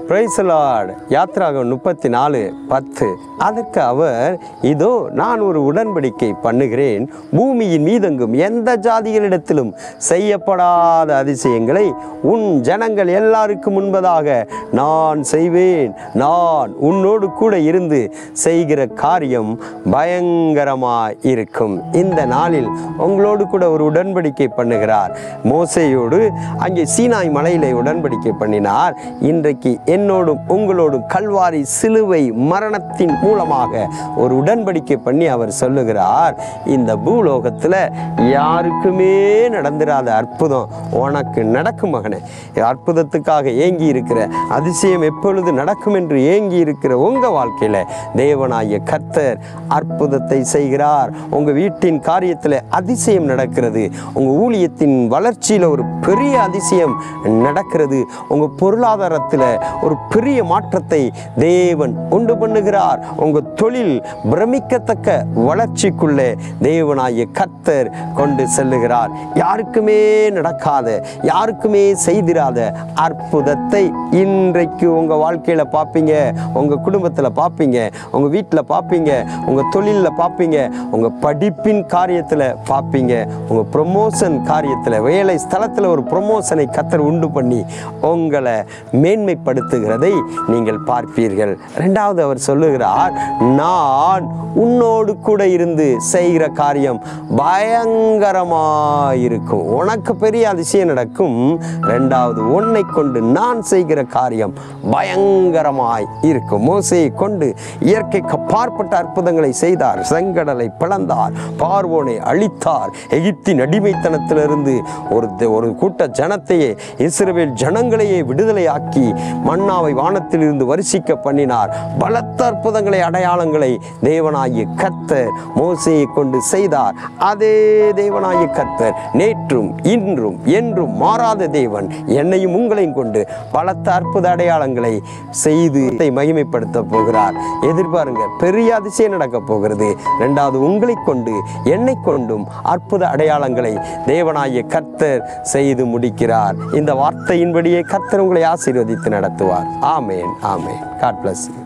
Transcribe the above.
Praise the Lord. யாத்திராகமம் 34:10. அதற்கு அவர், இதோ நான் ஒரு உடன்படிக்கை பண்ணுகிறேன், பூமியின் மீதெங்கும் எந்த ஜாதிகளிடத்திலும் செய்யப்படாத அதிசயங்களை உன் ஜனங்கள் எல்லாருக்கும் முன்பதாக நான் செய்வேன். நான் உன்னோடு கூட இருந்து செய்கிற காரியம் பயங்கரமாய் இருக்கும். இந்த நாளில் உங்களோடு கூட ஒரு உடன்படிக்கை பண்ணுகிறார். மோசேயோடு அங்கே சீனாய் மலையிலே உடன்படிக்கை பண்ணினார். இன்றைக்கு என்னோடும் உங்களோடும் கல்வாரி சிலுவை மரணத்தின் மூலமாக ஒரு உடன்படிக்கை பண்ணி அவர் சொல்லுகிறார், இந்த பூலோகத்தில் யாருக்குமே நடந்திராத அற்புதம் உனக்கு நடக்கும் மகனே. அற்புதத்துக்காக ஏங்கி இருக்கிற, அதிசயம் எப்பொழுது நடக்கும் என்று ஏங்கி இருக்கிற உங்க வாழ்க்கையில தேவனாகிய கர்த்தர் அற்புதத்தை செய்கிறார். உங்க வீட்டின் காரியத்தில் அதிசயம் நடக்கிறது. உங்க ஊழியத்தின் வளர்ச்சியில் ஒரு பெரிய அதிசயம் நடக்கிறது. உங்க பொருளாதாரத்தில் ஒரு பெரிய மாற்றத்தை தேவன் உண்டு பண்ணுகிறார். உங்க தொழில் பிரமிக்கத்தக்க வளர்ச்சிக்குள்ளே தேவனாகிய கர்த்தர் கொண்டு செல்லுகிறார். யாருக்குமே நடக்காத, யாருக்குமே செய்திராத அற்புதத்தை இன்றைக்கு உங்க வாழ்க்கையில பார்ப்பீங்க, உங்க குடும்பத்தில் பார்ப்பீங்க, உங்க வீட்டில் பார்ப்பீங்க, உங்க தொழிலில் பார்ப்பீங்க, உங்க படிப்பின் காரியத்தில் பார்ப்பீங்க, உங்க ப்ரொமோஷன் காரியத்தில், வேலை ஸ்தலத்தில் ஒரு ப்ரொமோஷனை கர்த்தர் உண்டு பண்ணி உங்களை மேன்மைப்படுத்துகிறதை நீங்கள் பார்ப்பீர்கள். இரண்டாவது அவர் சொல்லுகிறார், நான் உன்னோடு கூட இருந்து செய்கிற காரியம் பயங்கரமாயிருக்கும். உனக்கு பெரிய அதிசயம் நடக்கும். இரண்டாவது, உன்னை கொண்டு நான் செய்கிற காரியம் பயங்கரமாய் இருக்கும். மோசேயை கொண்டு இயற்கைக்கு அப்பாற்பட்ட அற்புதங்களை செய்தார். செங்கடலை பிளந்தார், பார்வோனை அழித்தார், எகிப்தின் அடிமைத்தனத்திலிருந்து ஒரு கூட்ட ஜனத்தையே, இஸ்ரவேல் ஜனங்களையே விடுதலையாக்கி மன்னாவை வானத்தில் இருந்து வரிசிக்க பண்ணினார். பலத்த அற்புதங்களை, அடையாளங்களை தேவனாகிய கர்த்தர் மோசேயை கொண்டு செய்தார். அதே தேவனாகிய கர்த்தர் நேற்றும் இன்றும் என்றும் மாறாத தேவன் என்னையும் உங்களையும் கொண்டு பலத்த அற்புத அடையாளங்களை செய்து மகிமைப்படுத்த போகிறார். எதிர்பாருங்க, பெரிய அதிசயம் நடக்க போகிறது. இரண்டாவது, உங்களை கொண்டு என்னை கொண்டும் அற்புத அடையாளங்களை தேவனாகிய கர்த்தர் செய்து முடிக்கிறார். இந்த வார்த்தையின்படியே கர்த்தர் உங்களை ஆசீர்வதித்து நடத்துவார். ஆமேன், ஆமேன். God bless you.